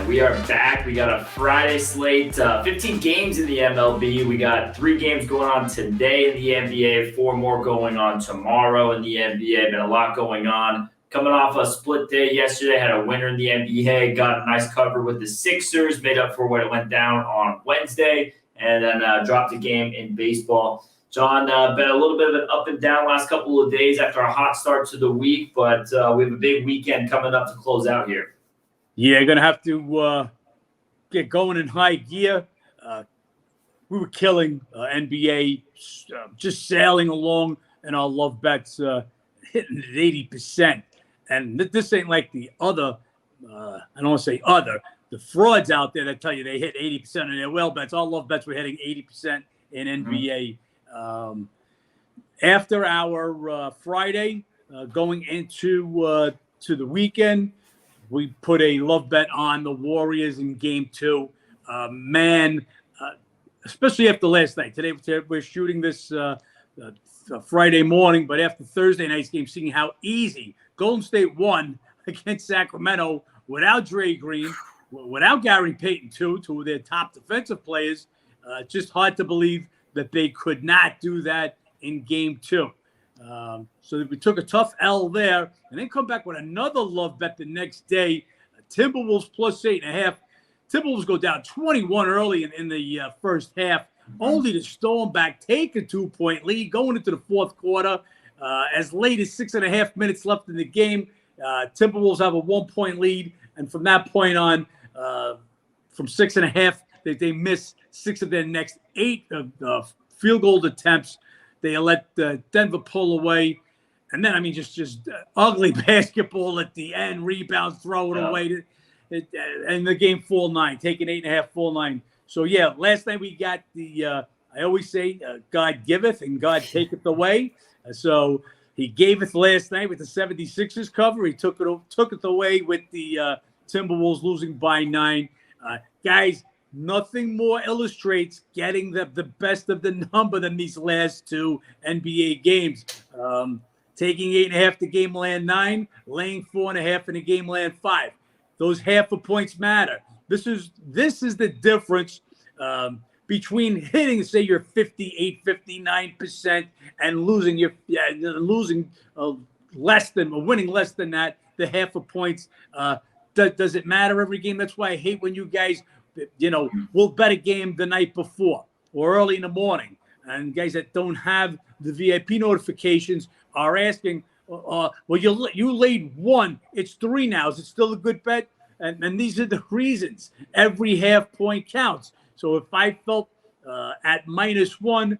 And we are back. We got a Friday slate, 15 games in the MLB. We got 3 games going on today in the NBA, 4 more going on tomorrow in the NBA. Been a lot going on. Coming off a split day yesterday, had a winner in the NBA, got a nice cover with the Sixers, made up for what it went down on Wednesday, and then dropped a game in baseball. John, been a little bit of an up and down last couple of days after a hot start to the week, but we have a big weekend coming up to close out here. Yeah, going to have to get going in high gear. We were killing NBA, just sailing along in our love bets, hitting at 80%. And this ain't like the other, I don't want to say other, the frauds out there that tell you they hit 80% of their well bets. Our love bets were hitting 80% in NBA. After our Friday, going into to the weekend, we put a love bet on the Warriors in Game 2. Especially after last night. Today we're shooting this Friday morning, but after Thursday night's game, seeing how easy Golden State won against Sacramento without Dre Green, without Gary Payton, two of their top defensive players. Just hard to believe that they could not do that in Game 2. So we took a tough L there and then come back with another love bet the next day. Timberwolves plus 8.5. Timberwolves go down 21 early in the first half, only to storm back, take a 2-point lead going into the fourth quarter. As late as 6.5 minutes left in the game, Timberwolves have a 1-point lead. And from that point on, from 6.5, they miss 6 of their next 8 field goal attempts. They let Denver pull away. And then, just ugly basketball at the end, rebounds, throw it away. And the game full 9, taking 8.5, full 9. So, yeah, last night we got the, I always say, God giveth and God taketh away. So he gave it last night with the 76ers cover. He took it away with the Timberwolves losing by 9. Guys, nothing more illustrates getting the best of the number than these last 2 NBA games. Taking 8.5 to Game Land 9, laying 4.5 in the Game Land 5. Those half a points matter. This is the difference between hitting, say, your 58, 59% and losing less than or winning less than that, the half a points. Does it matter every game? That's why I hate when you guys, will bet a game the night before or early in the morning. And guys that don't have the VIP notifications are asking, well, you laid 1. It's 3 now. Is it still a good bet? And these are the reasons. Every half point counts. So if I felt at -1,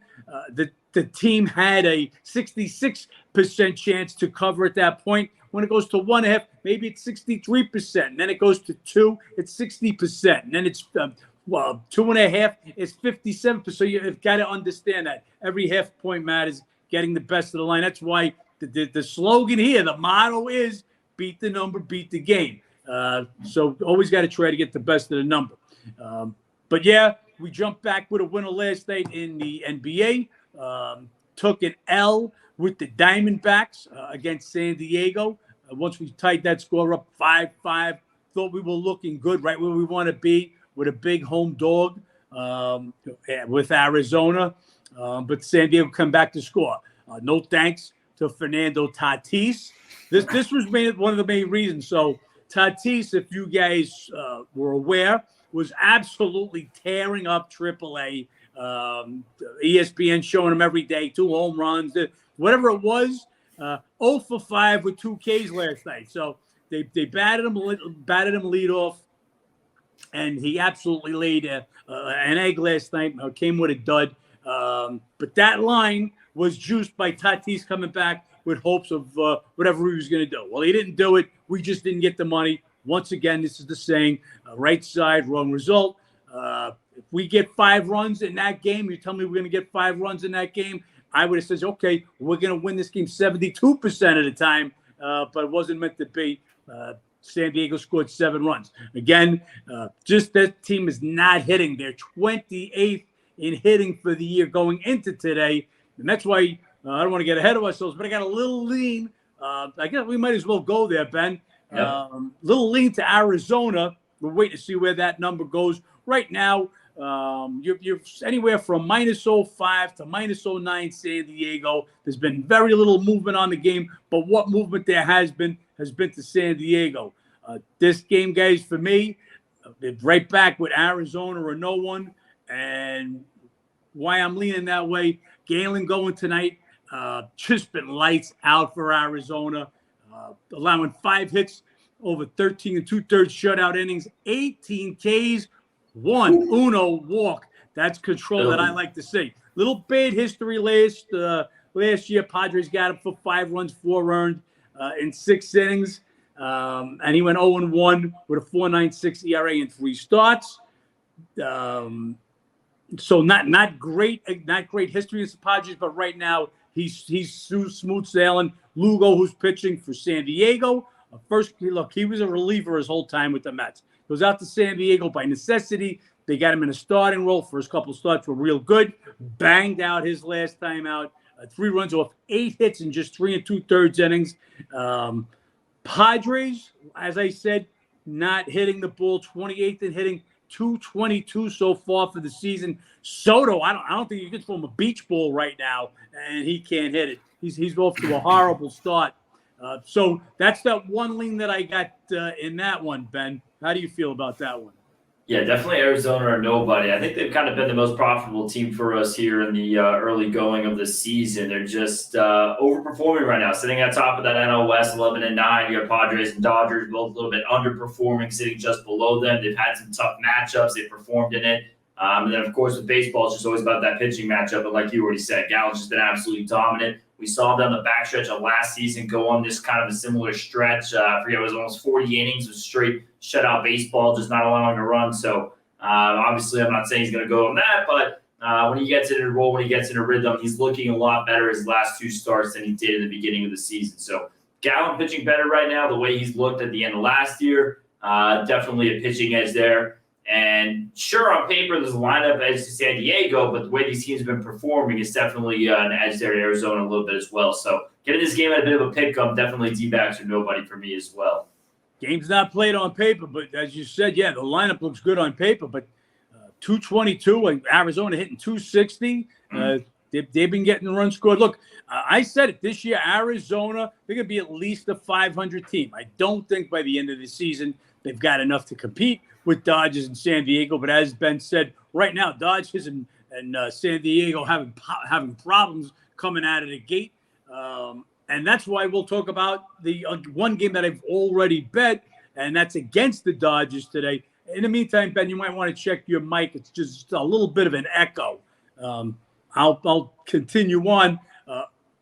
the team had a 66% chance to cover at that point. When it goes to 1.5, maybe it's 63%. And then it goes to 2, it's 60%. And then it's 2.5, it's 57%. So you've got to understand that every half point matters. Getting the best of the line. That's why the slogan here, the motto is beat the number, beat the game. So always got to try to get the best of the number. But yeah, we jumped back with a winner last night in the NBA. Took an L with the Diamondbacks against San Diego. Once we tied that score up 5-5, thought we were looking good, right where we want to be with a big home dog with Arizona. But San Diego come back to score. No thanks to Fernando Tatis. This was one of the main reasons. So Tatis, if you guys were aware, was absolutely tearing up AAA. ESPN showing him every day, 2 home runs, whatever it was. 0 for 5 with 2 Ks last night. So they batted him lead off, and he absolutely laid an egg last night. Came with a dud. But that line was juiced by Tatis coming back with hopes of whatever he was going to do. Well, he didn't do it. We just didn't get the money. Once again, this is the saying, right side, wrong result. If we get 5 runs in that game, you tell me we're going to get 5 runs in that game, I would have said, okay, we're going to win this game 72% of the time, but it wasn't meant to be. San Diego scored 7 runs. Again, just that team is not hitting. They're 28th in hitting for the year going into today. And that's why I don't want to get ahead of ourselves, but I got a little lean. I guess we might as well go there, Ben. Yeah. Little lean to Arizona we're waiting to see where that number goes. Right now, you're anywhere from -05 to -09 San Diego. There's been very little movement on the game, but what movement there has been to San Diego. This game, guys, for me, right back with Arizona or no one, and why I'm leaning that way. Galen going tonight, just been lights out for Arizona, allowing 5 hits over 13 and 2/3 shutout innings, 18 Ks, 1 walk. That's control that I like to see. Little bad history last year. Padres got him for 5 runs, 4 earned in 6 innings. And he went 0-1 with a 4.96 ERA in 3 starts. So not great history in the Padres, but right now he's smooth sailing. Lugo, who's pitching for San Diego. He was a reliever his whole time with the Mets. Goes out to San Diego by necessity. They got him in a starting role. First couple starts were real good. Banged out his last time out. 3 runs off 8 hits in just 3 2/3 innings. Padres, as I said, not hitting the ball. 28th in hitting, 222 so far for the season. Soto, I don't think you can throw him a beach ball right now, and he can't hit it. He's off to a horrible start. So that's that one lean that I got in that one, Ben. How do you feel about that one? Yeah, definitely Arizona or nobody. I think they've kind of been the most profitable team for us here in the early going of the season. They're just overperforming right now, sitting at top of that NL West, 11-9. You have Padres and Dodgers, both a little bit underperforming, sitting just below them. They've had some tough matchups. They've performed in it. And then, of course, with baseball, it's just always about that pitching matchup. But like you already said, Gallen's just been absolutely dominant. We saw them on the backstretch of last season go on this kind of a similar stretch. I forget, it was almost 40 innings of straight shutout baseball, just not allowing a run. So, obviously, I'm not saying he's going to go on that, but when he gets in a role, when he gets in a rhythm, he's looking a lot better his last 2 starts than he did in the beginning of the season. So, Gallen pitching better right now, the way he's looked at the end of last year. Definitely a pitching edge there. And sure, on paper, there's a lineup edge to San Diego, but the way these teams have been performing is definitely an edge there to Arizona a little bit as well. So getting this game at a bit of a pick-up, definitely D-backs or nobody for me as well. Game's not played on paper, but as you said, yeah, the lineup looks good on paper, but 222, and Arizona hitting 260. They've been getting the run scored. Look, I said it this year, Arizona, they're going to be at least a 500 team. I don't think by the end of the season they've got enough to compete with Dodgers and San Diego. But as Ben said, right now, Dodgers and San Diego having problems coming out of the gate. And that's why we'll talk about the one game that I've already bet, and that's against the Dodgers today. In the meantime, Ben, you might want to check your mic. It's just a little bit of an echo. I'll continue on.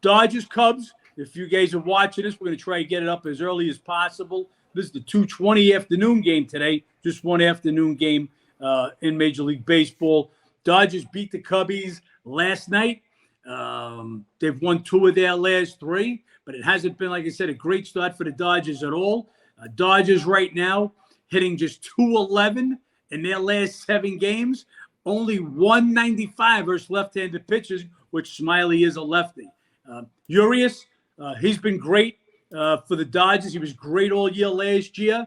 Dodgers, Cubs, if you guys are watching this, we're going to try to get it up as early as possible. This is the 2:20 afternoon game today, just one afternoon game in Major League Baseball. Dodgers beat the Cubbies last night. They've won 2 of their last 3, but it hasn't been, like I said, a great start for the Dodgers at all. Dodgers right now hitting just 211 in their last 7 games. Only 195 versus left-handed pitchers, which Smiley is a lefty. Urias, he's been great for the Dodgers. He was great all year last year.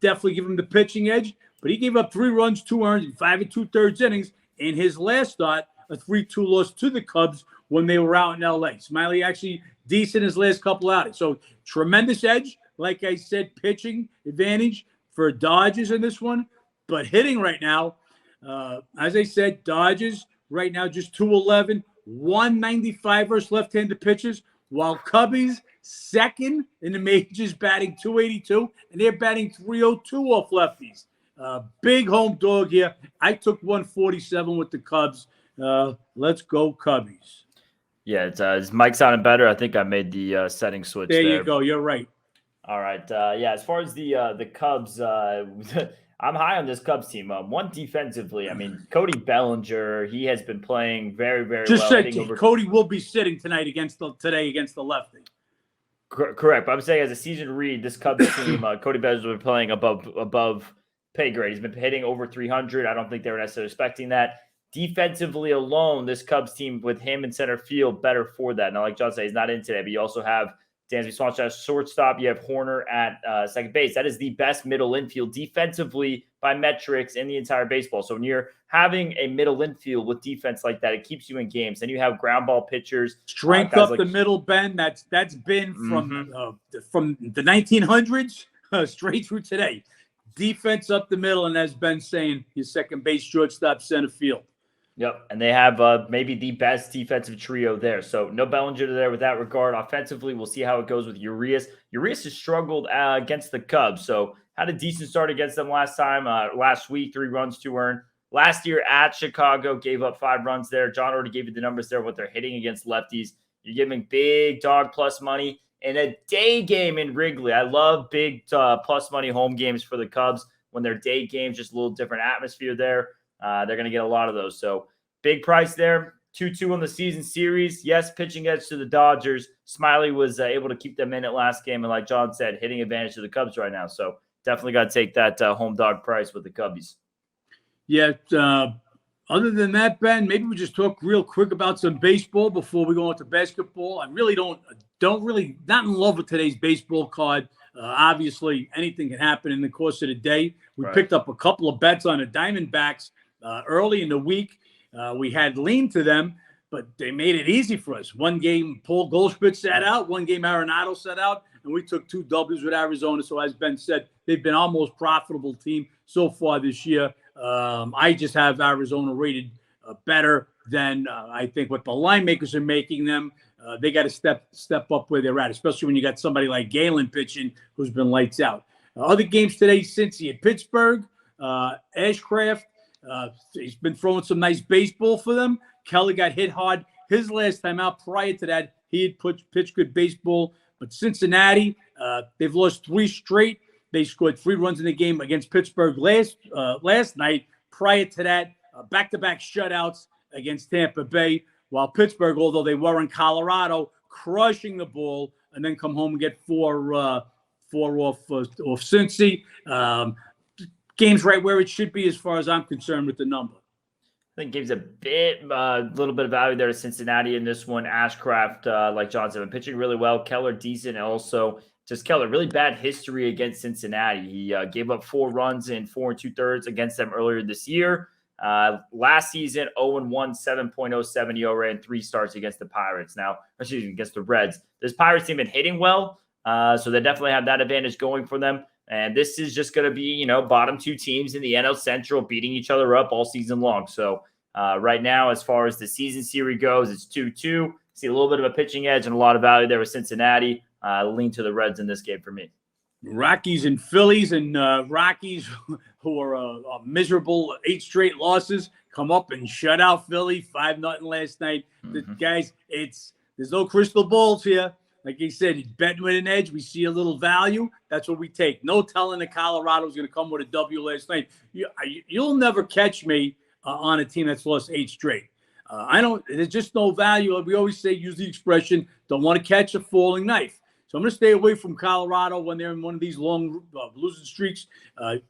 Definitely give him the pitching edge. But he gave up 3 runs, 2 earned, in 5 2/3 innings in his last start, a 3-2 loss to the Cubs when they were out in L.A. Smiley actually decent his last couple outings. So tremendous edge. Like I said, pitching advantage for Dodgers in this one. But hitting right now, as I said, Dodgers right now just 211, 195 versus left-handed pitchers, while Cubbies second in the majors batting 282, and they're batting 302 off lefties. Big home dog here. I took 147 with the Cubs. Let's go Cubbies. Yeah, his mic sounding better. I think I made the setting switch there. There you go. You're right. All right. Yeah, as far as the Cubs, I'm high on this Cubs team. One, defensively, I mean, Cody Bellinger, he has been playing very, very well. Just said Cody will be sitting today against the lefty. Correct. But I'm saying as a season read, this Cubs team, Cody Bellinger has been playing above pay grade. He's been hitting over 300. I don't think they were necessarily expecting that. Defensively alone, this Cubs team with him in center field, better for that. Now, like John said, he's not in today, but you also have Dansby Swanson shortstop. You have Horner at second base. That is the best middle infield defensively by metrics in the entire baseball. So when you're having a middle infield with defense like that, it keeps you in games. Then you have ground ball pitchers. Strength up the middle, Ben. That's been from the 1900s straight through today. Defense up the middle, and as Ben's saying, your second base, shortstop, center field. Yep, and they have maybe the best defensive trio there. So no Bellinger there with that regard. Offensively, we'll see how it goes with Urias. Urias has struggled against the Cubs, so had a decent start against them last week, 3 runs to earn. Last year at Chicago, gave up 5 runs there. John already gave you the numbers there, what they're hitting against lefties. You're giving big dog plus money in a day game in Wrigley. I love big plus money home games for the Cubs when they're day games, just a little different atmosphere there. They're going to get a lot of those. So big price there. 2-2 on the season series. Yes, pitching edge to the Dodgers. Smiley was able to keep them in at last game. And like John said, hitting advantage to the Cubs right now. So definitely got to take that home dog price with the Cubbies. Yeah. Other than that, Ben, maybe we just talk real quick about some baseball before we go into basketball. I really don't not in love with today's baseball card. Obviously, anything can happen in the course of the day. We picked up a couple of bets on the Diamondbacks early in the week. We had leaned to them, but they made it easy for us. One game, Paul Goldschmidt sat out. One game, Arenado sat out. And we took 2 W's with Arizona. So as Ben said, they've been our most profitable team so far this year. I just have Arizona rated better than I think what the line makers are making them. They got to step up where they're at, especially when you got somebody like Galen pitching who's been lights out. Other games today, Cincy at Pittsburgh, Ashcraft. He's been throwing some nice baseball for them. Kelly got hit hard his last time out. Prior to that, he had pitched good baseball. But Cincinnati, they've lost 3 straight. They scored 3 runs in the game against Pittsburgh last night. Prior to that, back-to-back shutouts against Tampa Bay. While Pittsburgh, although they were in Colorado, crushing the ball and then come home and get 4 off Cincy. Game's right where it should be as far as I'm concerned with the number. I think gives a little bit of value there to Cincinnati in this one. Ashcraft, like John said, been pitching really well. Keller decent, also just Keller really bad history against Cincinnati. He gave up 4 runs in 4 2/3 against them earlier this year. Last season, 0-1, 7.07 ERA and 3 starts against the Pirates. Now, against the Reds. This Pirates team been hitting well, so they definitely have that advantage going for them. And this is just going to be, bottom 2 teams in the NL Central beating each other up all season long. So right now, as far as the season series goes, it's 2-2. See a little bit of a pitching edge and a lot of value there with Cincinnati. Lean to the Reds in this game for me. Rockies and Phillies, and Rockies, who are miserable 8 straight losses, come up and shut out Philly 5-0 last night. Mm-hmm. Guys, there's no crystal balls here. Like he said, he's betting with an edge. We see a little value. That's what we take. No telling that Colorado's going to come with a W last night. You'll never catch me on a team that's lost 8 straight. There's just no value. We always say, use the expression, don't want to catch a falling knife. So I'm going to stay away from Colorado when they're in one of these long losing streaks.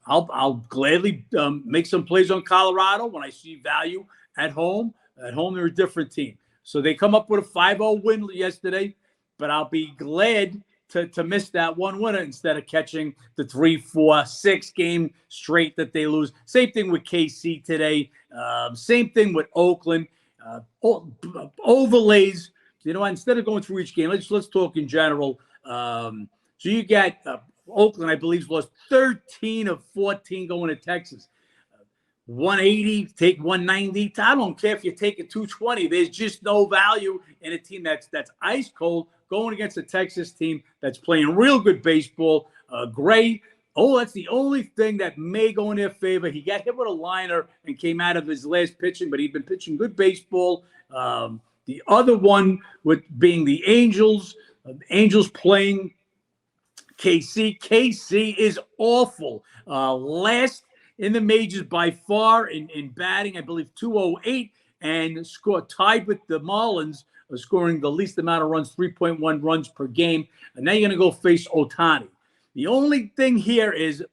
I'll gladly make some plays on Colorado when I see value at home. At home, they're a different team. So they come up with a 5-0 win yesterday, but I'll be glad to miss that one winner instead of catching the 3, 4, 6 game straight that they lose. Same thing with KC today. Same thing with Oakland. Overlays. Instead of going through each game, let's talk in general. So you got Oakland, I believe, lost 13 of 14 going to Texas. 180, take 190. I don't care if you take a 220. There's just no value in a team that's ice cold going against a Texas team that's playing real good baseball. Gray, that's the only thing that may go in their favor. He got hit with a liner and came out of his last pitching, but he'd been pitching good baseball. The other one with being the Angels. Angels playing KC. KC is awful. Last in the majors by far in batting, I believe 208, and tied with the Marlins, scoring the least amount of runs, 3.1 runs per game. And now you're going to go face Ohtani. The only thing here is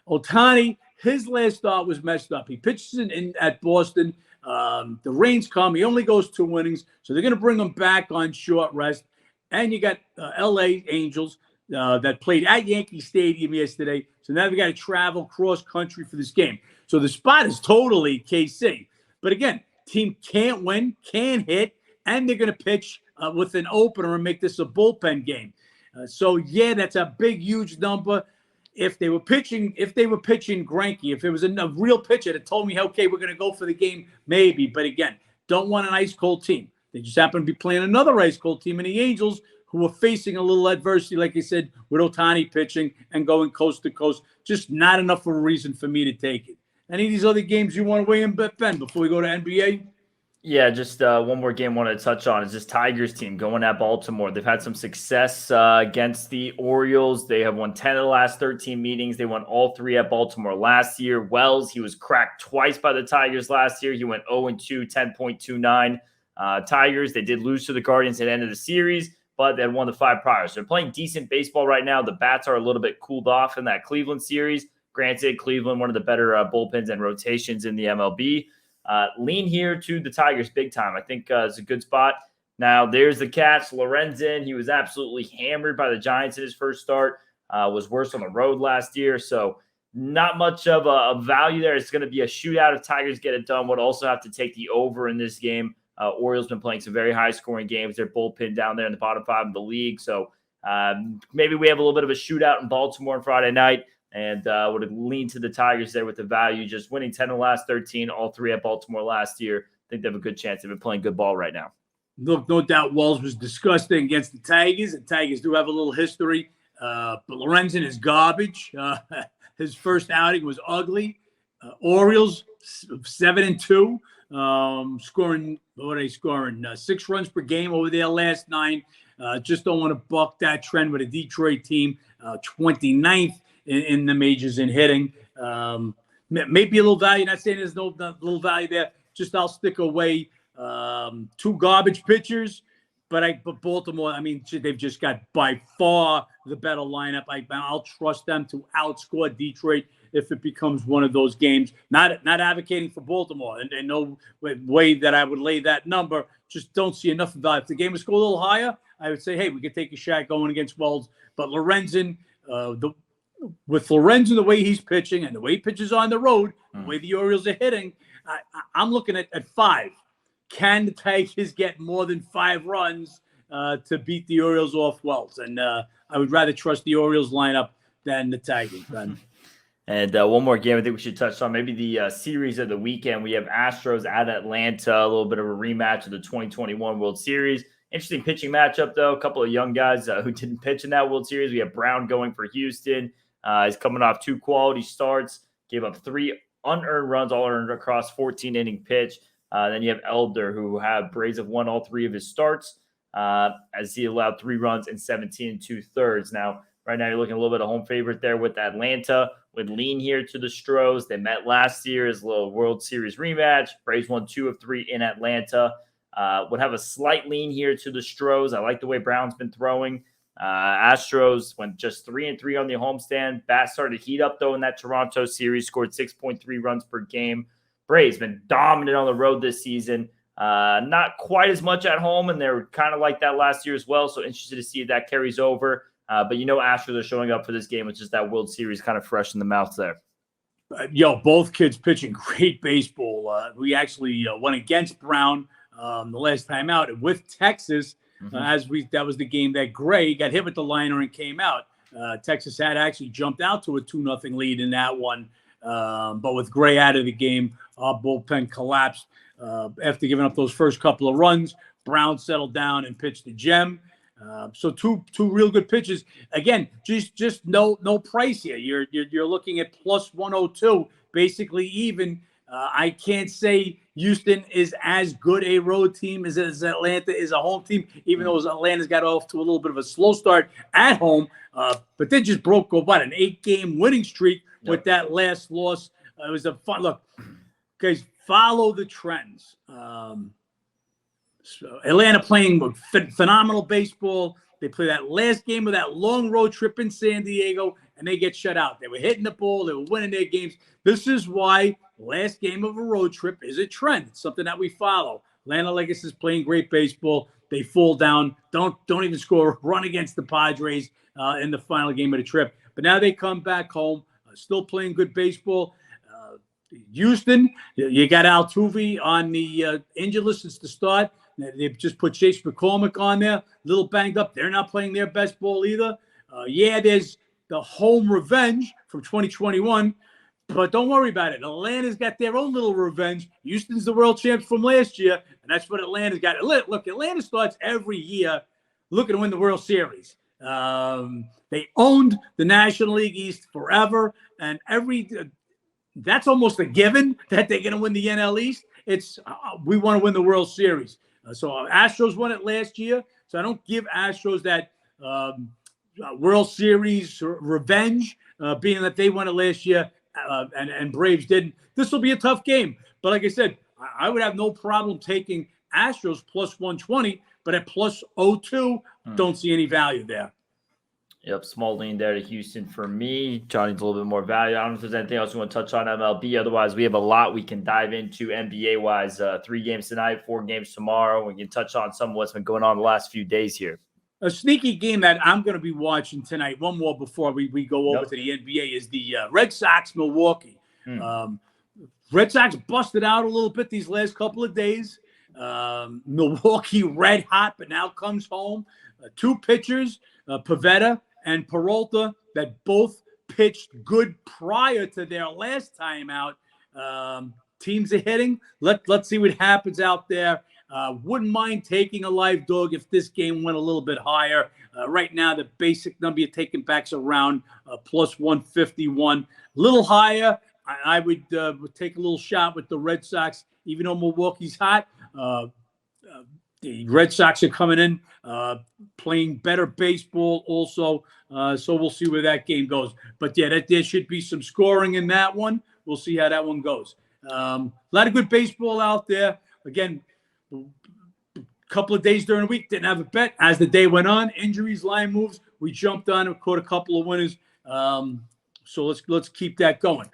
Ohtani, his last start was messed up. He pitches at Boston. The rains come. He only goes 2 innings, so they're going to bring him back on short rest. and you got L.A. Angels that played at Yankee Stadium yesterday. So now we got to travel cross country for this game. So the spot is totally KC. But again, team can't win, can hit, and they're going to pitch with an opener and make this a bullpen game. So yeah, that's a big, huge number. If they were pitching Greinke, if it was a real pitcher that told me, okay, we're going to go for the game, maybe. But again, don't want an ice cold team. They just happen to be playing another ice cold team in the Angels, who are facing a little adversity, like I said, with Ohtani pitching and going coast to coast. Just not enough of a reason for me to take it. Any of these other games you want to weigh in, Ben, before we go to NBA? Yeah, just one more game I want to touch on is this Tigers team going at Baltimore. They've had some success against the Orioles. They have won 10 of the last 13 meetings. They won all 3 at Baltimore last year. Wells, he was cracked twice by the Tigers last year. He went 0-2, 10.29. Tigers, they did lose to the Guardians at the end of the series, but they had won the 5 prior. So they're playing decent baseball right now. The bats are a little bit cooled off in that Cleveland series. Granted, Cleveland, one of the better bullpens and rotations in the MLB. Lean here to the Tigers big time. I think it's a good spot. Now, there's the catch. Lorenzen, he was absolutely hammered by the Giants in his first start. Was worse on the road last year. So not much of a value there. It's going to be a shootout if Tigers get it done. Would also have to take the over in this game. Orioles been playing some very high-scoring games. They're bullpen down there in the bottom 5 of the league. So maybe we have a little bit of a shootout in Baltimore on Friday night. And would lean to the Tigers there with the value, just winning 10 of the last 13, all 3 at Baltimore last year. I think they have a good chance. They've been playing good ball right now. Look, no doubt Wells was disgusting against the Tigers. The Tigers do have a little history, but Lorenzen is garbage. His first outing was ugly. Orioles 7-2, scoring, what are they scoring? 6 runs per game over their last 9. Just don't want to buck that trend with a Detroit team, 29th. In the majors in hitting. Maybe a little value. Not saying there's no little value there. Just I'll stick away 2 garbage pitchers. But Baltimore, I mean, they've just got by far the better lineup. I'll trust them to outscore Detroit if it becomes one of those games. Not advocating for Baltimore. And no way that I would lay that number. Just don't see enough of that. If the game was scored a little higher, I would say, hey, we could take a shot going against Wells. But Lorenzen, with Lorenzen, the way he's pitching and the way he pitches on the road, the way the Orioles are hitting, I'm looking at 5. Can the Tigers get more than 5 runs to beat the Orioles off Wells? And I would rather trust the Orioles lineup than the Tigers. And one more game I think we should touch on, maybe the series of the weekend. We have Astros at Atlanta, a little bit of a rematch of the 2021 World Series. Interesting pitching matchup, though. A couple of young guys who didn't pitch in that World Series. We have Brown going for Houston. He's coming off 2 quality starts, gave up 3 unearned runs, all earned across 14-inning pitch. Then you have Elder, who Braves have won all 3 of his starts, as he allowed 3 runs in 17 2/3. Now, right now, you're looking a little bit of home favorite there with Atlanta. Would lean here to the Stros. They met last year as a little World Series rematch. Braves won 2 of 3 in Atlanta. Would have a slight lean here to the Stros. I like the way Brown's been throwing. Astros went just 3-3 on the homestand. Bats started to heat up, though, in that Toronto series, scored 6.3 runs per game. Braves been dominant on the road this season. Not quite as much at home, and they're kind of like that last year as well, so interested to see if that carries over. But Astros are showing up for this game. It's just that World Series kind of fresh in the mouth there. Both kids pitching great baseball. We actually went against Brown the last time out with Texas. That was the game that Gray got hit with the liner and came out. Texas had actually jumped out to a 2-0 lead in that one. But with Gray out of the game, our bullpen collapsed. After giving up those first couple of runs, Brown settled down and pitched the gem. So two real good pitches. Again, just no price here. You're looking at plus 102, basically even. I can't say Houston is as good a road team as Atlanta is a home team, even though Atlanta's got off to a little bit of a slow start at home. But they just broke an 8-game winning streak with that last loss. It was a fun look. Guys, follow the trends. So Atlanta playing phenomenal baseball. They play that last game of that long road trip in San Diego, and they get shut out. They were hitting the ball. They were winning their games. This is why last game of a road trip is a trend. It's something that we follow. Atlanta Legacy is playing great baseball. they fall down, don't even score a run against the Padres in the final game of the trip. But now they come back home, still playing good baseball. Houston, you got Altuve on the injured list since the start. They've just put Chase McCormick on there, a little banged up. They're not playing their best ball either. There's the home revenge from 2021, but don't worry about it. Atlanta's got their own little revenge. Houston's the world champs from last year, and that's what Atlanta's got. Look, Atlanta starts every year looking to win the World Series. They owned the National League East forever, and that's almost a given that they're going to win the NL East. It's we want to win the World Series. So Astros won it last year. So I don't give Astros that World Series revenge, being that they won it last year and Braves didn't. This will be a tough game. But like I said, I would have no problem taking Astros plus 120, but at plus 02, don't see any value there. Yep, small lean there to Houston for me. Johnny's a little bit more value. I don't know if there's anything else you want to touch on MLB. Otherwise, we have a lot we can dive into NBA-wise. 3 games tonight, 4 games tomorrow. We can touch on some of what's been going on the last few days here. A sneaky game that I'm going to be watching tonight, one more before we go over to the NBA, is the Red Sox-Milwaukee. Red Sox busted out a little bit these last couple of days. Milwaukee red hot, but now comes home. 2 pitchers, Pivetta and Peralta, that both pitched good prior to their last time out. Teams are hitting. Let's see what happens out there. Wouldn't mind taking a live dog if this game went a little bit higher. Right now, the basic number you're taking back's around plus 151. A little higher. I would take a little shot with the Red Sox, even though Milwaukee's hot. The Red Sox are coming in, playing better baseball also. So we'll see where that game goes. But, yeah, there should be some scoring in that one. We'll see how that one goes. A lot of good baseball out there. Again, a couple of days during the week, didn't have a bet. As the day went on, injuries, line moves, we jumped on and caught a couple of winners. So let's keep that going.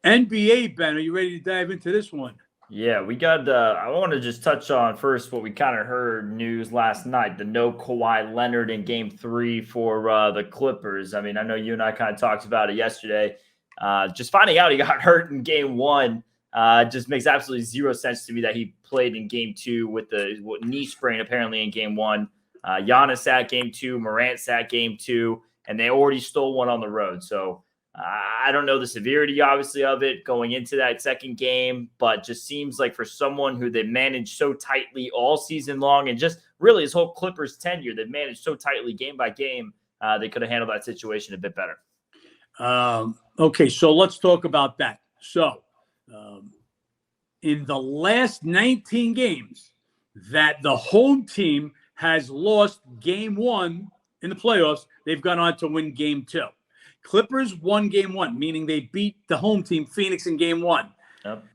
NBA, Ben, are you ready to dive into this one? Yeah, we got I want to just touch on first what we kind of heard news last night, the no Kawhi Leonard in game 3 for the Clippers. I mean, I know you and I kind of talked about it yesterday. Just finding out he got hurt in game 1 just makes absolutely zero sense to me that he played in game 2 with the knee sprain apparently in game 1. Giannis sat game 2, Morant sat game 2, and they already stole one on the road. So I don't know the severity, obviously, of it going into that second game, but just seems like for someone who they managed so tightly all season long and just really his whole Clippers tenure, they've managed so tightly game by game, they could have handled that situation a bit better. Okay, so let's talk about that. So in the last 19 games that the home team has lost game 1 in the playoffs, they've gone on to win game 2. Clippers won game 1, meaning they beat the home team, Phoenix, in game 1. Yep.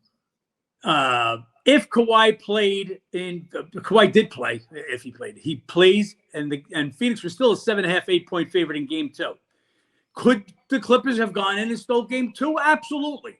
If Kawhi played Kawhi did play, if he played, he plays, and Phoenix was still a 7.5, 8-point favorite in game 2. Could the Clippers have gone in and stole game 2? Absolutely.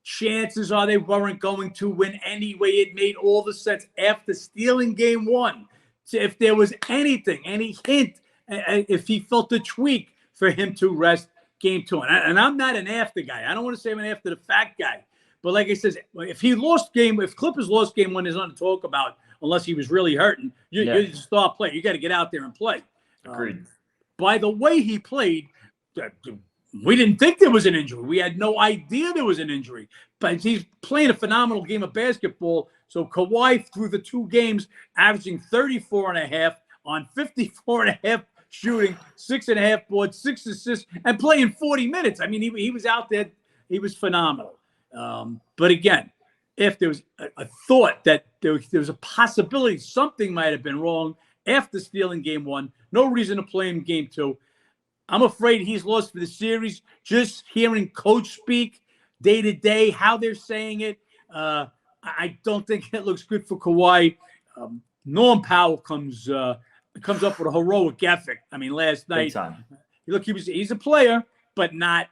Chances are they weren't going to win anyway. It made all the sense after stealing game 1. So if there was anything, any hint, if he felt a tweak for him to rest game 2. And I'm not an after guy. I don't want to say I'm an after the fact guy. But like I said, if Clippers lost game 1, there's nothing to talk about unless he was really hurting. You're a star player. You got to get out there and play. Agreed. By the way he played, we didn't think there was an injury. We had no idea there was an injury. But he's playing a phenomenal game of basketball. So Kawhi, through the 2 games, averaging 34.5 on 54.5 shooting, 6.5 boards, 6 assists, and playing 40 minutes. I mean, he was out there. He was phenomenal. But again, if there was a thought that there was a possibility something might have been wrong after stealing game 1, no reason to play him game 2. I'm afraid he's lost for the series. Just hearing coach speak day to day, how they're saying it, I don't think it looks good for Kawhi. Norm Powell comes up with a heroic effort. I mean, last night, look, he's a player, but not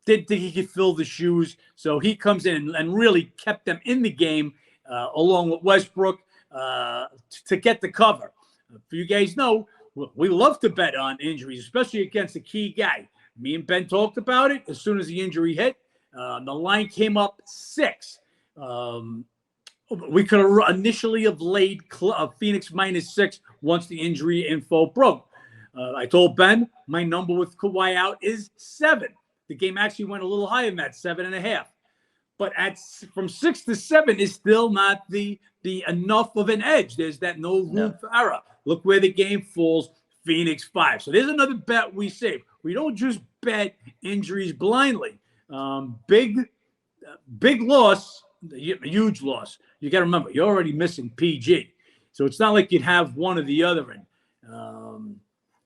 didn't think he could fill the shoes. So he comes in and really kept them in the game, along with Westbrook, to get the cover. For you guys know, we love to bet on injuries, especially against a key guy. Me and Ben talked about it. As soon as the injury hit, the line came up 6. We could have initially have laid Phoenix -6 once the injury info broke. I told Ben my number with Kawhi out is 7. The game actually went a little higher than that, 7.5. But from 6 to 7 is still not the enough of an edge. There's that no room for error. Look where the game falls, Phoenix 5. So there's another bet we save. We don't just bet injuries blindly. Big loss, huge loss. You got to remember, you're already missing PG. So it's not like you'd have one or the other in.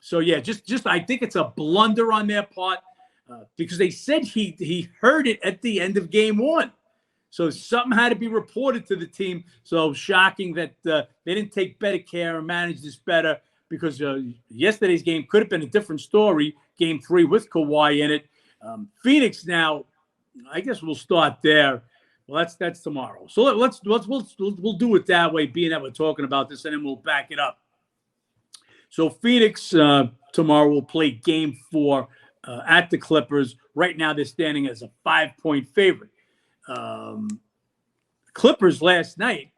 So yeah, just I think it's a blunder on their part because they said he heard it at the end of game 1. So something had to be reported to the team. So shocking that they didn't take better care and manage this better, because yesterday's game could have been a different story. Game 3 with Kawhi in it. Phoenix now, I guess we'll start there. Well, that's tomorrow. So we'll do it that way, being that we're talking about this, and then we'll back it up. So Phoenix tomorrow will play game 4 at the Clippers. Right now they're standing as a 5-point favorite. Clippers last night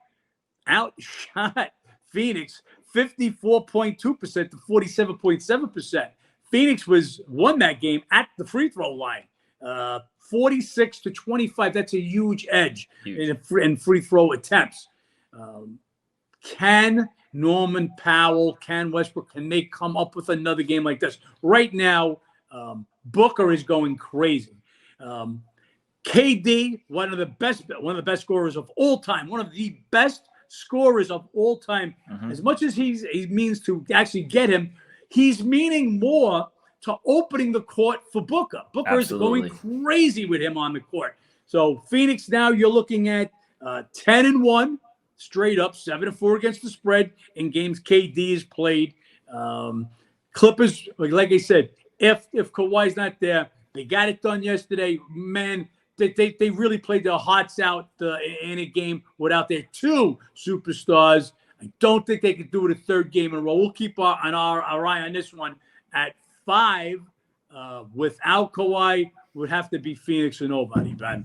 outshot Phoenix 54.2% to 47.7%. Phoenix won that game at the free throw line. 46 to 25. That's a huge edge in free throw attempts. Can Norman Powell, can Westbrook, can they come up with another game like this? Right now, Booker is going crazy. KD, one of the best scorers of all time, one of the best scorers of all time. As much as he means to actually get him, he's meaning more to opening the court for Booker. Booker Absolutely. is going crazy with him on the court. So Phoenix now, you're looking at 10-1 straight up, 7-4 against the spread in games KD has played. Clippers, like I said, if Kawhi's not there, they got it done yesterday. Man, they really played their hearts out in a game without their 2 superstars. I don't think they could do it a third game in a row. We'll keep our eye on this one. At 5, without Kawhi, would have to be Phoenix or nobody, Ben.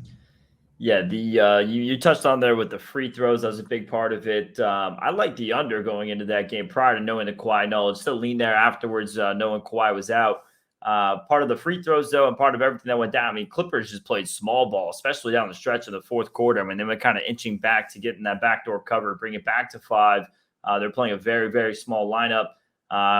Yeah, you touched on there with the free throws. That was a big part of it. I like the under going into that game prior to knowing the Kawhi knowledge. Still lean there afterwards, knowing Kawhi was out. Part of the free throws, though, and part of everything that went down. I mean, Clippers just played small ball, especially down the stretch of the fourth quarter. I mean, they were kind of inching back to get in that backdoor cover, bring it back to 5. They're playing a very, very small lineup.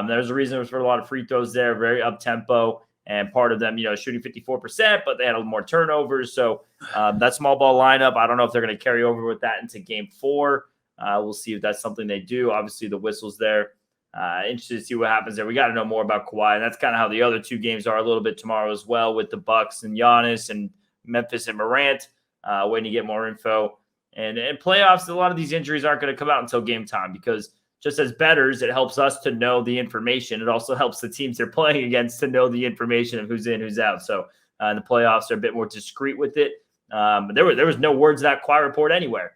There's a reason for a lot of free throws there, very up-tempo, and part of them, shooting 54%, but they had a little more turnovers. So that small ball lineup, I don't know if they're going to carry over with that into game 4. We'll see if that's something they do. Obviously, the whistle's there. Interested to see what happens there. We got to know more about Kawhi, and that's kind of how the other 2 games are a little bit tomorrow as well, with the Bucks and Giannis and Memphis and Morant. Waiting to get more info. And in playoffs, a lot of these injuries aren't going to come out until game time, because just as bettors, it helps us to know the information. It also helps the teams they're playing against to know the information of who's in, who's out. So in the playoffs, they're a bit more discreet with it. There was no words of that Kawhi report anywhere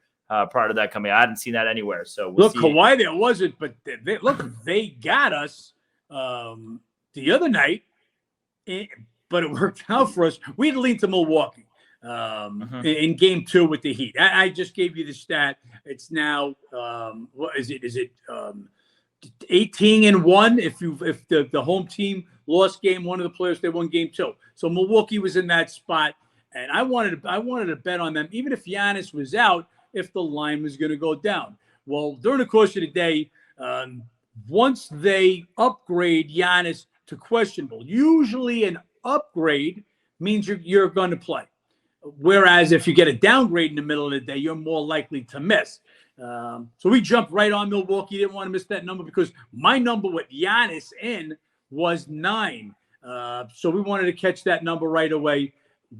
prior to that coming. I hadn't seen that anywhere. So we'll see. Kawhi there wasn't, but they got us the other night, but it worked out for us. We had to lean to Milwaukee in game 2 with the Heat. I just gave you the stat. It's now what is it? Is it 18-1? If the home team lost game 1 of the players, they won game 2. So Milwaukee was in that spot, and I wanted to bet on them, even if Giannis was out, if the line was going to go down. Well, during the course of the day, once they upgrade Giannis to questionable, usually an upgrade means you're going to play. Whereas if you get a downgrade in the middle of the day, you're more likely to miss. So we jumped right on Milwaukee. Didn't want to miss that number because my number with Giannis in was 9. So we wanted to catch that number right away.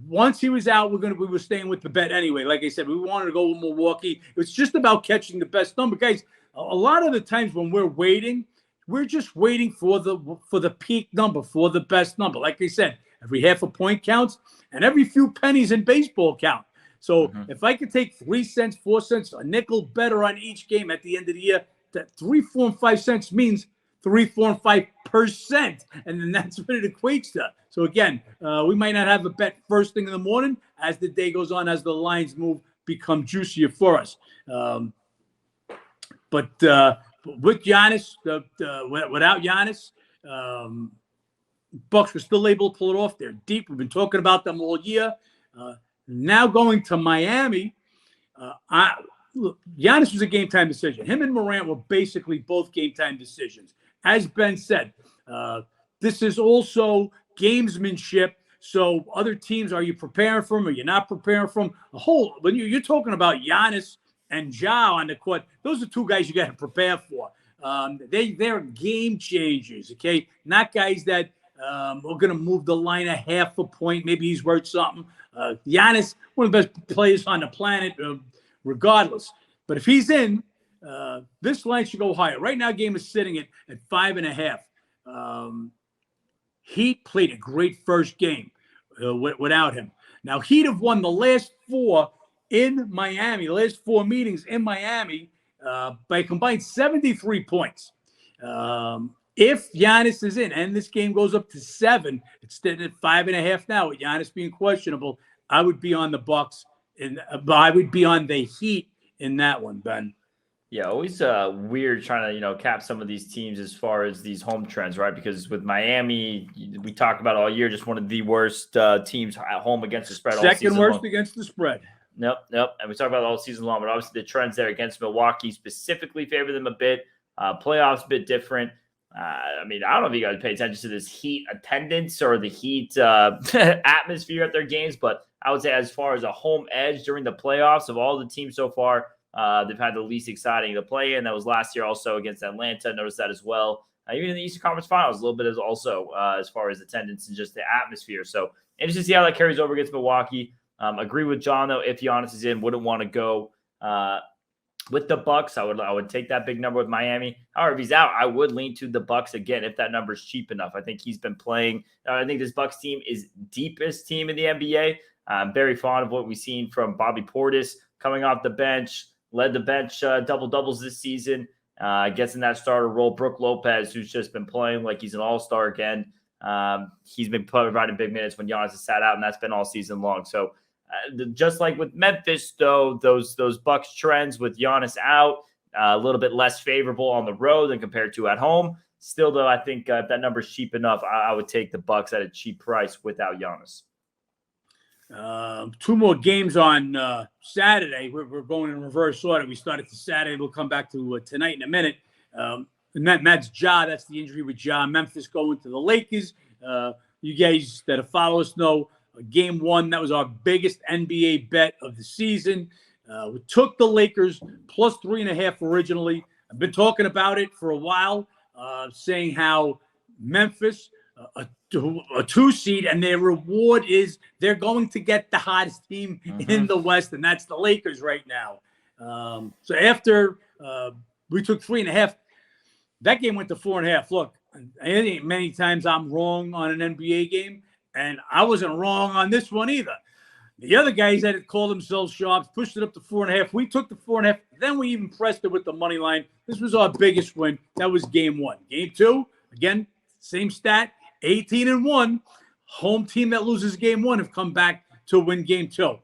Once he was out, we were staying with the bet anyway. Like I said, we wanted to go with Milwaukee. It's just about catching the best number, guys. A lot of the times when we're waiting, we're just waiting for the peak number, for the best number. Like I said, every half a point counts, and every few pennies in baseball count. So if I could take 3 cents, 4 cents, a nickel better on each game at the end of the year, that 3, 4, and 5 cents means 3, 4, and 5%, and then that's what it equates to. So again, we might not have a bet first thing in the morning. As the day goes on, as the lines move, become juicier for us. But with Giannis, without Giannis, Bucks were still able to pull it off. They're deep. We've been talking about them all year. Now going to Miami, look, Giannis was a game-time decision. Him and Morant were basically both game-time decisions. As Ben said, this is also gamesmanship. So other teams, are you preparing for them? Are you not preparing for them? When you're talking about Giannis and Ja on the court, those are two guys you got to prepare for. They're game changers, okay? Not guys that are going to move the line a half a point. Maybe he's worth something. Giannis, one of the best players on the planet, regardless. But if he's in, this line should go higher. Right now, game is sitting at 5.5. Heat played a great first game without him. Now, Heat have won the last 4 in Miami, the last 4 meetings in Miami by a combined 73 points. If Giannis is in and this game goes up to 7, it's sitting at 5.5 now with Giannis being questionable, I would be on the Bucks I would be on the Heat in that one, Ben. Yeah, always weird trying to, cap some of these teams as far as these home trends, right? Because with Miami, we talk about all year, just one of the worst teams at home against the spread all season Second worst long. against the spread. Nope. And we talk about it all season long, but obviously the trends there against Milwaukee specifically favor them a bit. Playoffs a bit different. I don't know if you guys pay attention to this Heat attendance or the Heat atmosphere at their games, but I would say as far as a home edge during the playoffs of all the teams so far, they've had the least exciting to play in. That was last year also against Atlanta. Noticed that as well. Even in the Eastern Conference Finals, a little bit also as far as attendance and just the atmosphere. So interesting to see how that carries over against Milwaukee. Agree with John, though. If Giannis is in, wouldn't want to go with the Bucks. I would take that big number with Miami. However, if he's out, I would lean to the Bucks again if that number is cheap enough. I think he's been playing. I think this Bucks team is deepest team in the NBA. I'm very fond of what we've seen from Bobby Portis coming off the bench. Led the bench double-doubles this season. Gets in that starter role. Brook Lopez, who's just been playing like he's an all-star again. He's been providing big minutes when Giannis has sat out, and that's been all season long. So just like with Memphis, though, those Bucks trends with Giannis out, a little bit less favorable on the road than compared to at home. Still, though, I think if that number is cheap enough, I would take the Bucks at a cheap price without Giannis. 2 more games on Saturday. We're going in reverse order. We started to Saturday. We'll come back to tonight in a minute. And that's Ja. That's the injury with Ja. Memphis going to the Lakers. You guys that follow us know game 1, that was our biggest NBA bet of the season. We took the Lakers plus 3.5 originally. I've been talking about it for a while, saying how Memphis, a 2 seed, and their reward is they're going to get the hottest team in the West, and that's the Lakers right now. So after we took 3.5, that game went to 4.5. Look, I think many times I'm wrong on an NBA game, and I wasn't wrong on this one either. The other guys that had called themselves sharps pushed it up to 4.5. We took the 4.5. Then we even pressed it with the money line. This was our biggest win. That was game 1. Game 2, again, same stat. 18-1, home team that loses game 1 have come back to win game 2.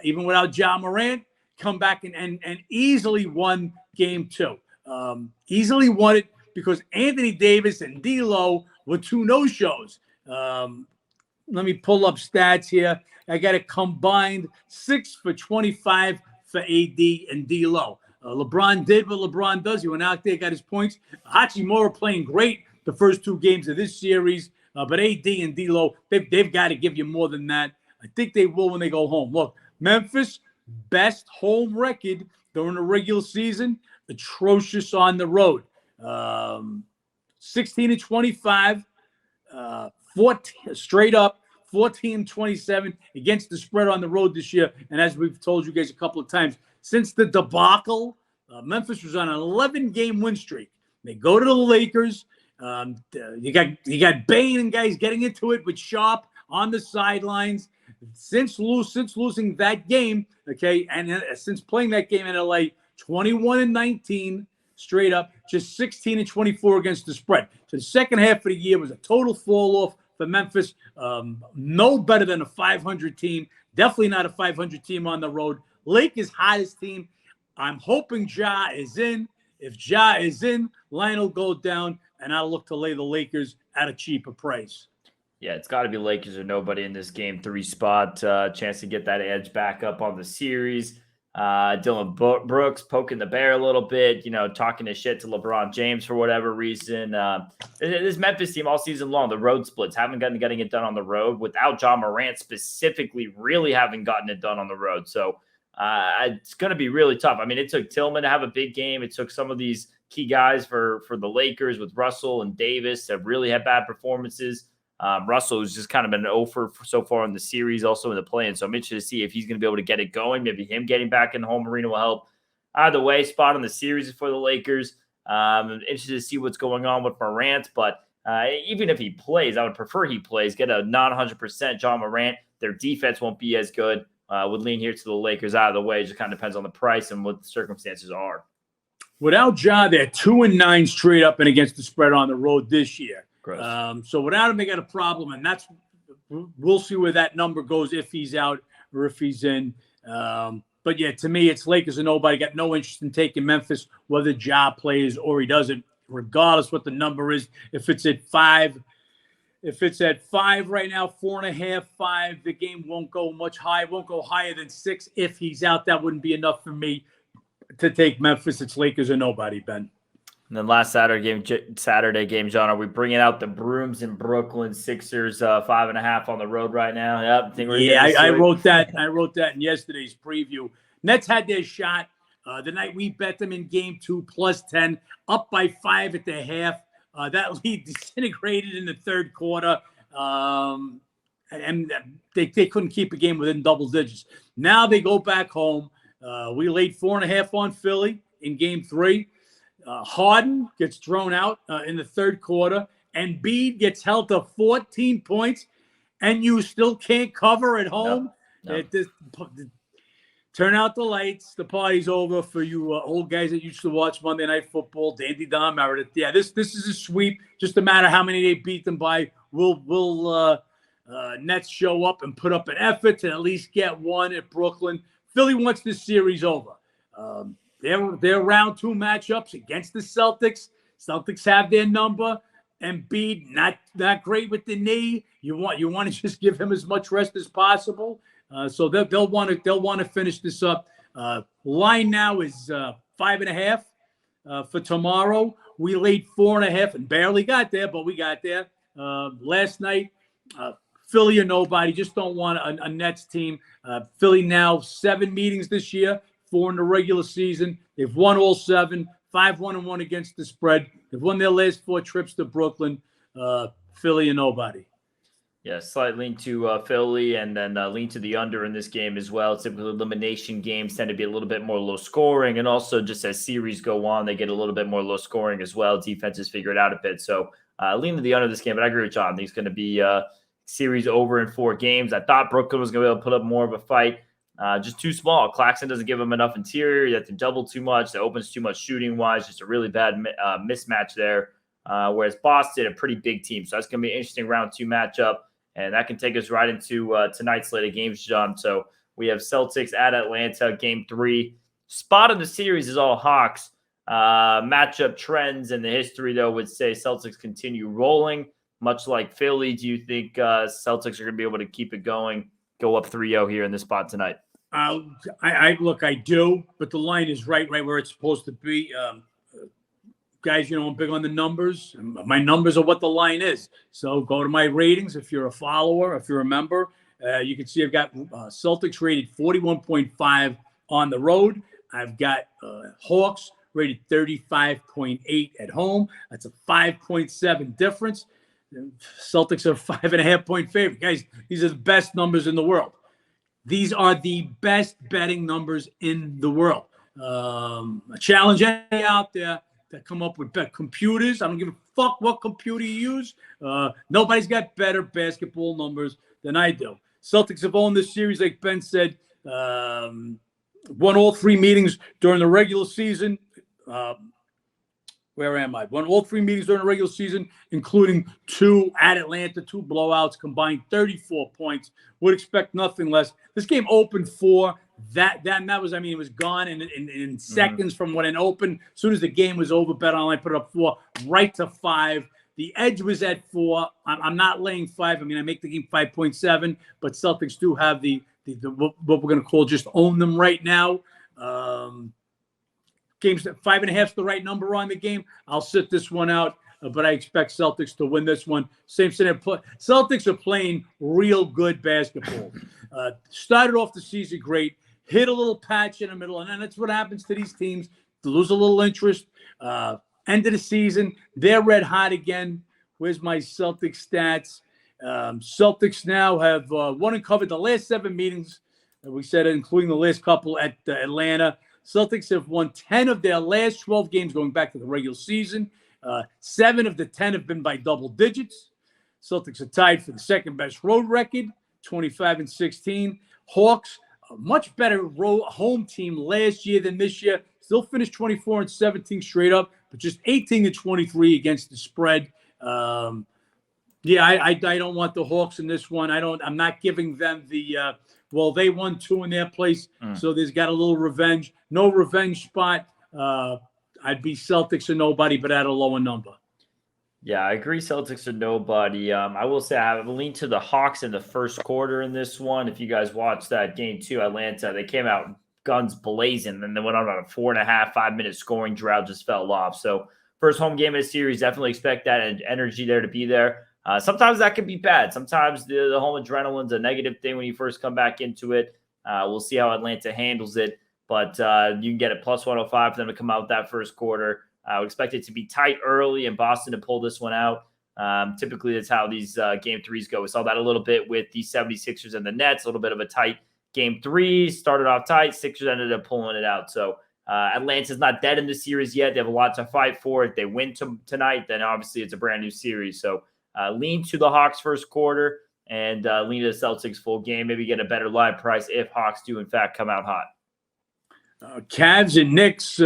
Even without Ja Morant, come back and easily won game 2. Easily won it because Anthony Davis and D'Lo were 2 no-shows. Let me pull up stats here. I got a combined 6 for 25 for AD and D'Lo. LeBron did what LeBron does. He went out there, got his points. Hachimura playing great the first 2 games of this series. But AD and D'Lo, they've got to give you more than that. I think they will when they go home. Look, Memphis, best home record during the regular season, atrocious on the road. 16-25, 14 straight up, 14-27 against the spread on the road this year. And as we've told you guys a couple of times, since the debacle, Memphis was on an 11-game win streak. They go to the Lakers. You got Bane and guys getting into it with Sharp on the sidelines since losing that game, okay, and since playing that game in LA, 21-19, straight up, just 16 and 24 against the spread. So the second half of the year was a total fall off for Memphis. No better than a 500 team. Definitely not a 500 team on the road. Lakers' hottest team. I'm hoping Ja is in. If Ja is in, line will go down, and I'll look to lay the Lakers at a cheaper price. Yeah, it's got to be Lakers or nobody in this game 3 spot. Chance to get that edge back up on the series. Dylan Brooks poking the bear a little bit, talking to shit to LeBron James for whatever reason. This Memphis team all season long, the road splits, haven't gotten getting it done on the road without Ja Morant specifically really haven't gotten it done on the road. So it's going to be really tough. I mean, it took Tillman to have a big game. It took some of these key guys for the Lakers with Russell and Davis to really have bad performances. Russell has just kind of been an over so far in the series, also in the play-in. So I'm interested to see if he's going to be able to get it going. Maybe him getting back in the home arena will help. Either way, spot on the series for the Lakers. I'm interested to see what's going on with Morant. But even if he plays, I would prefer he plays. Get a non 100% Ja Morant. Their defense won't be as good. Would lean here to the Lakers out of the way. It just kind of depends on the price and what the circumstances are. Without Ja, they're 2-9 straight up and against the spread on the road this year. So without him, they got a problem, and we'll see where that number goes if he's out or if he's in. But yeah, to me, it's Lakers and nobody. Got no interest in taking Memphis, whether Ja plays or he doesn't, regardless what the number is. If it's at 5 right now, 4.5, 5, the game won't go much higher. Won't go higher than 6 if he's out. That wouldn't be enough for me to take Memphis. It's Lakers or nobody, Ben. And then last Saturday game, John, are we bringing out the brooms in Brooklyn? Sixers 5.5 on the road right now. Yep. I wrote that. I wrote that in yesterday's preview. Nets had their shot the night we bet them in game 2 plus 10, up by 5 at the half. That lead disintegrated in the third quarter, and they couldn't keep a game within double digits. Now they go back home. We laid 4.5 on Philly in game 3. Harden gets thrown out in the third quarter. Embiid gets held to 14 points, and you still can't cover at home. No. Turn out the lights. The party's over for you old guys that used to watch Monday Night Football. Dandy Don Meredith. Yeah, this is a sweep. Just no matter how many they beat them by, will Nets show up and put up an effort to at least get one at Brooklyn. Philly wants this series over. Their round 2 matchups against the Celtics. Celtics have their number. Embiid not great with the knee. You want to just give him as much rest as possible. So they'll want to finish this up. Line now is 5.5 for tomorrow. We laid 4.5 and barely got there, but we got there last night. Philly or nobody. Just don't want a Nets team. Philly now 7 meetings this year. 4 in the regular season. They've won all 7, 5-1-1 against the spread. They've won their last 4 trips to Brooklyn. Philly and nobody. Yeah, slight lean to Philly, and then lean to the under in this game as well. Typically, elimination games tend to be a little bit more low scoring, and also just as series go on, they get a little bit more low scoring as well. Defenses figure it out a bit. So lean to the under this game, but I agree with John. I think it's going to be series over in 4 games. I thought Brooklyn was going to be able to put up more of a fight. Just too small. Claxton doesn't give them enough interior. You have to double too much. That opens too much shooting-wise. Just a really bad mismatch there. Whereas Boston, a pretty big team. So that's going to be an interesting round 2 matchup. And that can take us right into tonight's slate of games, John. So we have Celtics at Atlanta, game 3. Spot in the series is all Hawks. Matchup trends and the history, though, would say Celtics continue rolling. Much like Philly, do you think Celtics are going to be able to keep it going, go up 3-0 here in this spot tonight? I do, but the line is right where it's supposed to be. Guys, I'm big on the numbers. My numbers are what the line is. So go to my ratings. If you're a follower, if you're a member, you can see I've got Celtics rated 41.5 on the road. I've got Hawks rated 35.8 at home. That's a 5.7 difference. Celtics are 5.5-point favorite. Guys, these are the best numbers in the world. These are the best betting numbers in the world. I challenge any out there that come up with computers. I don't give a fuck what computer you use. Nobody's got better basketball numbers than I do. Celtics have owned this series, like Ben said, won all 3 meetings during the regular season. Where am I? Won all 3 meetings during the regular season, including 2 at Atlanta, 2 blowouts, combined 34 points. Would expect nothing less. This game opened 4. That was, I mean, it was gone in seconds from when it opened. As soon as the game was over, BetOnline put it up 4, right to 5. The edge was at 4. I'm not laying 5. I mean, I make the game 5.7, but Celtics do have the what we're going to call just own them right now. Game's 5.5 is the right number on the game. I'll sit this one out, but I expect Celtics to win this one. Same scenario. Celtics are playing real good basketball. Started off the season great, hit a little patch in the middle, and then that's what happens to these teams. They lose a little interest. End of the season, they're red hot again. Where's my Celtics stats? Celtics now have won and covered the last 7 meetings. We said, including the last couple at Atlanta. Celtics have won 10 of their last 12 games going back to the regular season. 7 of the 10 have been by double digits. Celtics are tied for the second best road record, 25-16. Hawks, a much better home team last year than this year. Still finished 24-17 straight up, but just 18-23 against the spread. I don't want the Hawks in this one. I'm not giving them the they won 2 in their place, so there's got a little revenge. No revenge spot. I'd be Celtics or nobody, but at a lower number. Yeah, I agree. Celtics are nobody. I will say I have a lean to the Hawks in the first quarter in this one. If you guys watched that game too, Atlanta, they came out guns blazing, and then went on a 4.5, 5-minute scoring drought, just fell off. So first home game of the series, definitely expect that energy there to be there. Sometimes that can be bad. Sometimes the home adrenaline's a negative thing when you first come back into it. We'll see how Atlanta handles it, but you can get it plus 105 for them to come out that first quarter. I would expect it to be tight early and Boston to pull this one out. Typically, that's how these game 3s go. We saw that a little bit with the 76ers and the Nets, a little bit of a tight game 3. Started off tight. Sixers ended up pulling it out. So Atlanta's not dead in the series yet. They have a lot to fight for. If they win tonight, then obviously it's a brand new series. So lean to the Hawks first quarter and lean to the Celtics full game. Maybe get a better live price if Hawks do, in fact, come out hot. Cavs and Knicks.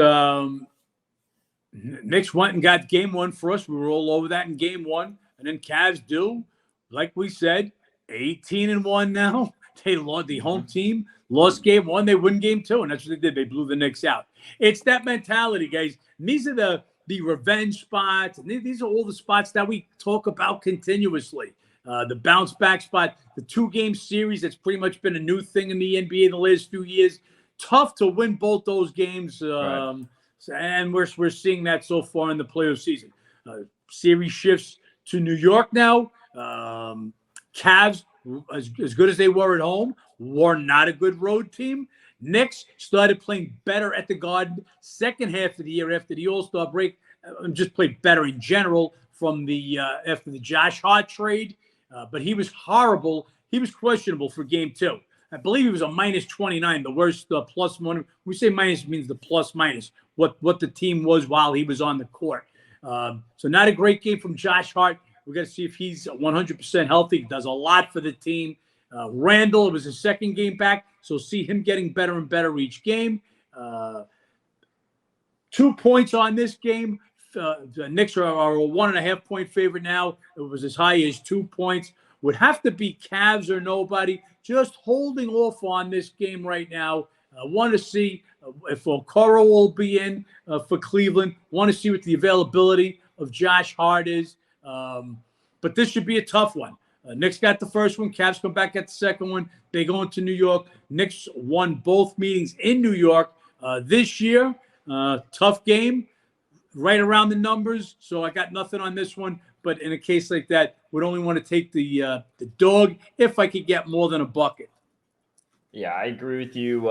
Knicks went and got game 1 for us. We were all over that in game 1. And then Cavs do, like we said, 18-1 now. They lost the home team, lost game 1. They win game 2, and that's what they did. They blew the Knicks out. It's that mentality, guys. And these are the revenge spots. And these are all the spots that we talk about continuously. The bounce back spot, the 2-game series, that's pretty much been a new thing in the NBA in the last few years. Tough to win both those games. Right. And we're seeing that so far in the playoff season. Series shifts to New York now. Cavs, as good as they were at home, were not a good road team. Knicks started playing better at the Garden second half of the year after the All-Star break, and just played better in general from the after the Josh Hart trade. But he was horrible. He was questionable for game 2. I believe he was a -29, the worst plus one. When we say minus, it means the plus minus, what the team was while he was on the court. So not a great game from Josh Hart. We're going to see if he's 100% healthy. He does a lot for the team. Randall, it was his second game back, so see him getting better and better each game. 2 points on this game. The Knicks are a 1.5-point favorite now. It was as high as 2 points. Would have to be Cavs or nobody. Just holding off on this game right now. I want to see if Okoro will be in for Cleveland. Want to see what the availability of Josh Hart is. But this should be a tough one. Knicks got the first one. Cavs come back at the second one. They go into New York. Knicks won both meetings in New York this year. Tough game, right around the numbers. So I got nothing on this one. But in a case like that, would only want to take the dog if I could get more than a bucket. Yeah, I agree with you.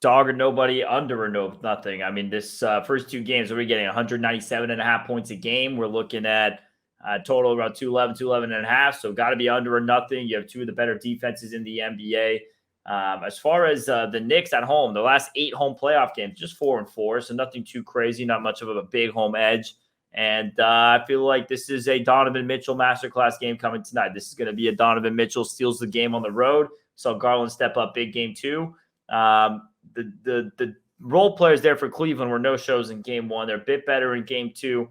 Dog or nobody, under or nothing. I mean, this first 2 games, we're getting 197.5 points a game. We're looking at total around 211.5. So got to be under or nothing. You have 2 of the better defenses in the NBA. As far as the Knicks at home, the last 8 home playoff games, just 4-4. So nothing too crazy, not much of a big home edge. And I feel like this is a Donovan Mitchell masterclass game coming tonight. This is going to be a Donovan Mitchell steals the game on the road. So Garland step up big game 2. The role players there for Cleveland were no shows in game one. They're a bit better in game two.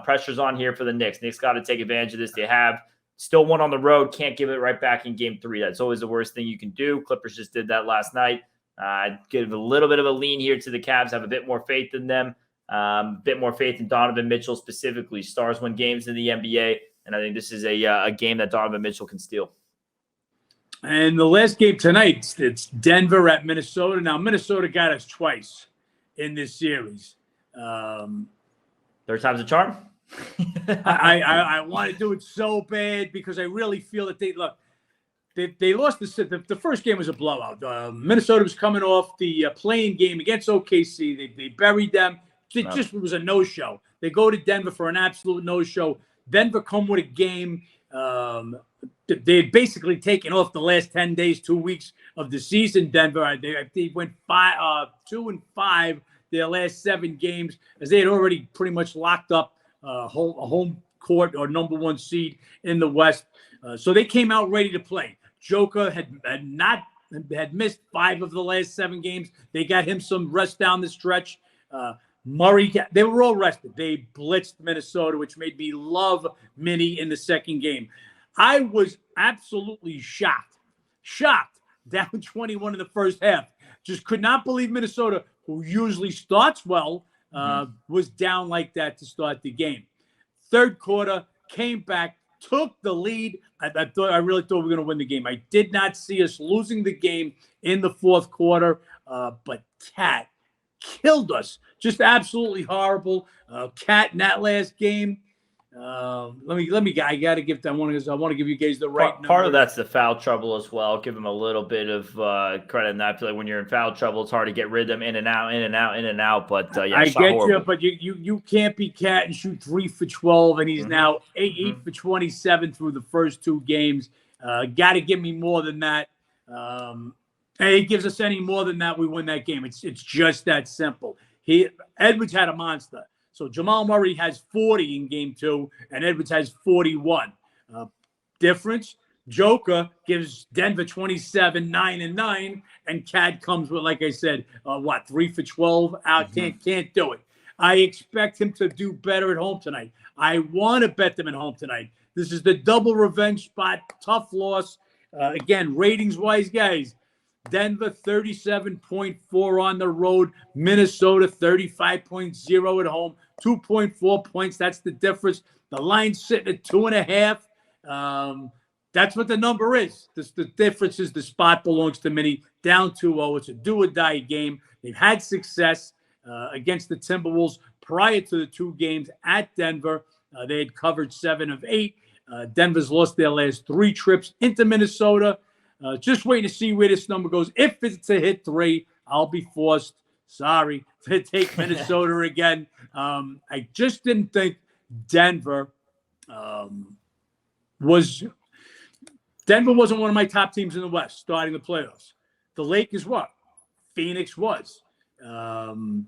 Pressure's on here for the Knicks. Knicks got to take advantage of this. They have still one on the road. Can't give it right back in game three. That's always the worst thing you can do. Clippers just did that last night. I'd give a little bit of a lean here to the Cavs. Have a bit more faith in them. A bit more faith in Donovan Mitchell specifically. Stars win games in the NBA. And I think this is a game that Donovan Mitchell can steal. And the last game tonight, it's Denver at Minnesota. Now, Minnesota got us twice in this series. Third time's a charm. I want to do it so bad because I really feel that they lost the first game was a blowout. Minnesota was coming off the playing game against OKC. They buried them. It just was a no-show. They go to Denver for an absolute no-show. Denver come with a game. They had basically taken off the last 10 days, 2 weeks of the season. Denver, they went 2-5 their last 7 games, as they had already pretty much locked up a home court or number 1 seed in the West. So they came out ready to play. Joker had missed 5 of the last 7 games. They got him some rest down the stretch. Murray, they were all rested. They blitzed Minnesota, which made me love Minnie in the second game. I was absolutely shocked, down 21 in the first half. Just could not believe Minnesota, who usually starts well, was down like that to start the game. Third quarter, came back, took the lead. I really thought we were going to win the game. I did not see us losing the game in the fourth quarter, but Cat killed us. Just absolutely horrible. Cat in that last game. Let me. I got to give. I want to give you guys the right number. Part of that's the foul trouble as well. Give him a little bit of credit in that. I feel like when you're in foul trouble, it's hard to get rid of them in and out. But yeah, I get horrible. you. But you can't be Cat and shoot 3 for 12, and he's now 8 for 27 through the first 2 games. Got to give me more than that. And it gives us any more than that, we win that game. It's just that simple. Edwards had a monster. So Jamal Murray has 40 in game 2, and Edwards has 41. Difference, Joker gives Denver 27, 9-9, and Cat comes with, like I said, 3 for 12 out. Can't do it. I expect him to do better at home tonight. I want to bet them at home tonight. This is the double revenge spot. Tough loss. Again, ratings-wise, guys, Denver 37.4 on the road. Minnesota 35.0 at home. 2.4 points. That's the difference. The line's sitting at 2.5. That's what the number is. The difference is the spot belongs to Minnie. Down 2-0. It's a do-or-die game. They've had success against the Timberwolves prior to the 2 games at Denver. They had covered 7 of 8. Denver's lost their last 3 trips into Minnesota. Just waiting to see where this number goes. If it's a hit 3, I'll be forced, to take Minnesota again. I just didn't think Denver wasn't one of my top teams in the West starting the playoffs. The Lakers were. Phoenix was. Who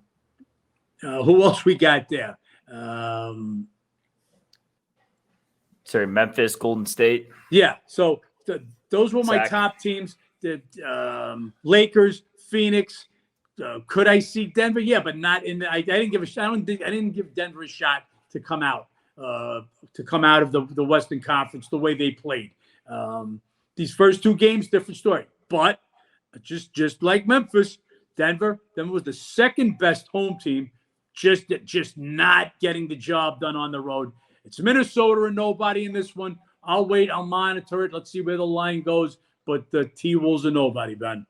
else we got there? Sorry, Memphis, Golden State. Yeah, so those were my top teams. The Lakers, Phoenix. Could I see Denver? Yeah, but not in. I didn't give a shot. I didn't give Denver a shot to come out of the Western Conference the way they played. These first 2 games, different story. But just like Memphis, Denver was the second best home team. Just not getting the job done on the road. It's Minnesota or nobody in this one. I'll wait. I'll monitor it. Let's see where the line goes. But the T-Wolves are nobody, Ben.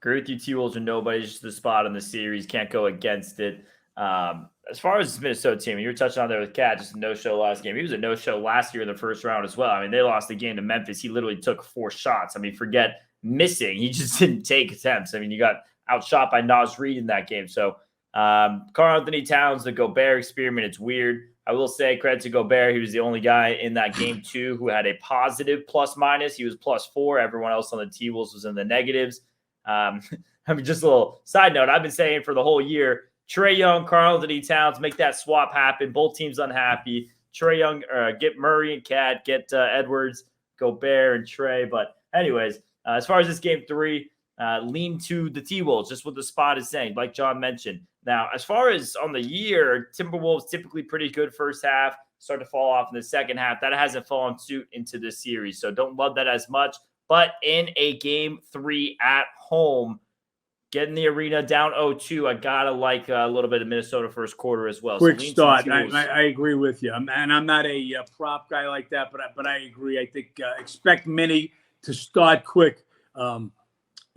Agree with you. T-Wolves are nobody. Just the spot in the series. Can't go against it. As far as this Minnesota team, you were touching on there with Cat, just a no-show last game. He was a no-show last year in the first round as well. I mean, they lost the game to Memphis. He literally took 4 shots. I mean, forget missing. He just didn't take attempts. I mean, you got outshot by Naz Reid in that game. So Karl-Anthony Towns, the Gobert experiment, it's weird. I will say credit to Gobert. He was the only guy in that game 2 who had a positive plus-minus. He was +4. Everyone else on the T-Wolves was in the negatives. I mean, just a little side note. I've been saying for the whole year, Trae Young, Karl-Anthony Towns, make that swap happen. Both teams unhappy. Trae Young, get Murray and Cat, get Edwards, Gobert, and Trae. But anyways, as far as this game 3, lean to the T-Wolves, just what the spot is saying, like John mentioned. Now, as far as on the year, Timberwolves typically pretty good first half, start to fall off in the second half. That hasn't fallen suit into this series, so don't love that as much. But in a game 3 at home, getting the arena down 0-2, I gotta like a little bit of Minnesota first quarter as well. Quick So start. I agree with you, and I'm not a prop guy like that, but I agree. I think expect Minnie to start quick,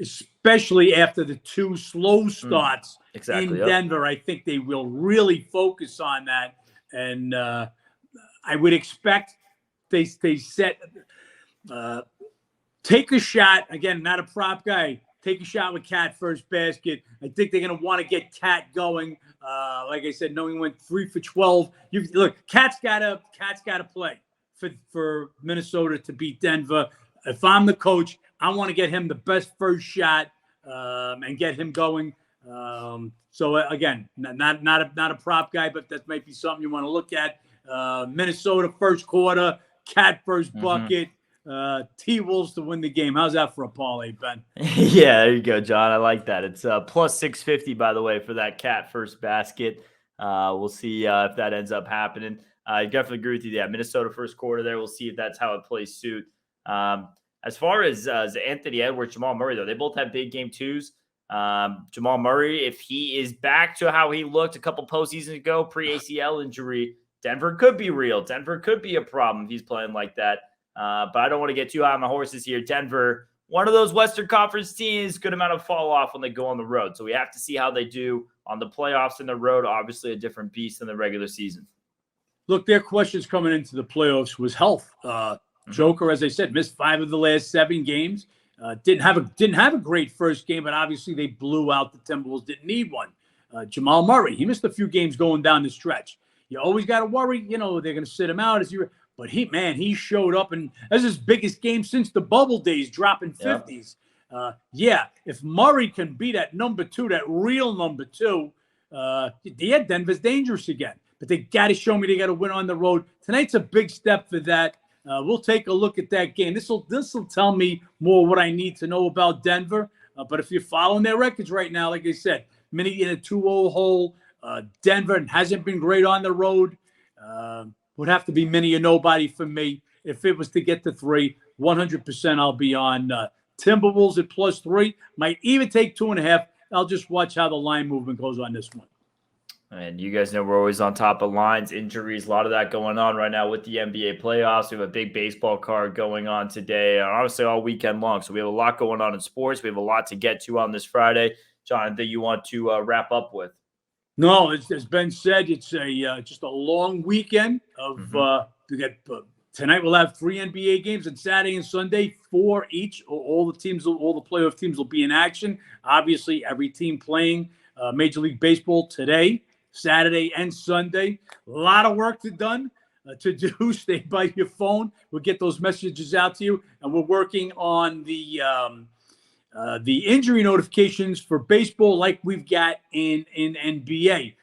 especially after the 2 slow starts in Denver. I think they will really focus on that, and I would expect they set. Take a shot. Again, not a prop guy. Take a shot with Cat first basket. I think they're going to want to get Cat going. Like I said, knowing he went 3 for 12. Look, Cat's got to play for Minnesota to beat Denver. If I'm the coach, I want to get him the best first shot and get him going. So again, not a prop guy, but that might be something you want to look at. Minnesota first quarter, Cat first bucket. T-Wolves to win the game. How's that for a parlay, Ben? Yeah, there you go, John. I like that. It's plus 650, by the way, for that Cat first basket. We'll see if that ends up happening. I definitely agree with you. Yeah, Minnesota first quarter there. We'll see if that's how it plays suit. As far as Anthony Edwards, Jamal Murray, though, they both have big game 2s. Jamal Murray, if he is back to how he looked a couple postseasons ago, pre-ACL injury, Denver could be real. Denver could be a problem if he's playing like that. But I don't want to get too high on the horses here. Denver, one of those Western Conference teams, good amount of fall off when they go on the road. So we have to see how they do on the playoffs and the road. Obviously a different beast than the regular season. Look, their questions coming into the playoffs was health. Joker, as I said, missed 5 of the last 7 games. Didn't have a great first game, but obviously they blew out the Timberwolves. Didn't need one. Jamal Murray, he missed a few games going down the stretch. You always got to worry, they're going to sit him out. But he showed up, and that's his biggest game since the bubble days, dropping 50s. If Murray can be that number 2, that real number 2, Denver's dangerous again. But they got to show me they got to win on the road. Tonight's a big step for that. We'll take a look at that game. This will tell me more what I need to know about Denver. But if you're following their records right now, like I said, Minnie in a 2-0 hole. Denver hasn't been great on the road. Would have to be Minnie or nobody for me. If it was to get to 3, 100% I'll be on Timberwolves at plus 3. Might even take 2.5. I'll just watch how the line movement goes on this one. And you guys know we're always on top of lines, injuries, a lot of that going on right now with the NBA playoffs. We have a big baseball card going on today, honestly all weekend long. So we have a lot going on in sports. We have a lot to get to on this Friday. John, that you want to wrap up with? No, as Ben said, it's just a long weekend of tonight we'll have 3 NBA games, and Saturday and Sunday 4 each. All the playoff teams will be in action. Obviously, every team playing Major League Baseball today, Saturday and Sunday. A lot of work to do. Stay by your phone. We'll get those messages out to you, and we're working on the injury notifications for baseball like we've got in NBA.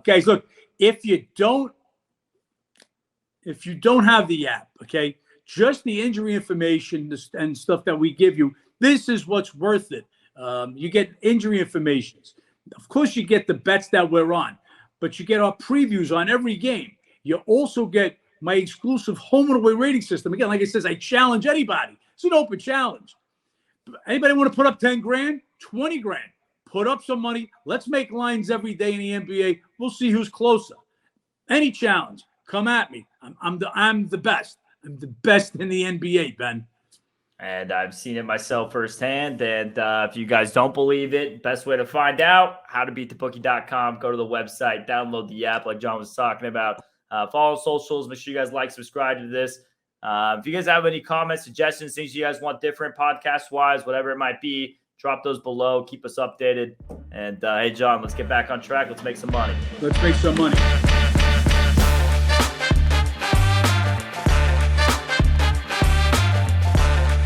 Guys, look, if you don't have the app, okay, just the injury information and stuff that we give you, this is what's worth it. You get injury informations. Of course, you get the bets that we're on, but you get our previews on every game. You also get my exclusive home and away rating system. Again, like I said, I challenge anybody. It's an open challenge. Anybody want to put up 10 grand, 20 grand, put up some money. Let's make lines every day in the NBA. We'll see who's closer. Any challenge, come at me. I'm the best. I'm the best in the NBA, Ben. And I've seen it myself firsthand. And if you guys don't believe it, best way to find out, howtobeatthebookie.com. Go to the website, download the app like John was talking about. Follow socials. Make sure you guys like, subscribe to this. If you guys have any comments, suggestions, things you guys want different podcast-wise, whatever it might be, drop those below. Keep us updated. And, hey, John, let's get back on track. Let's make some money. Let's make some money.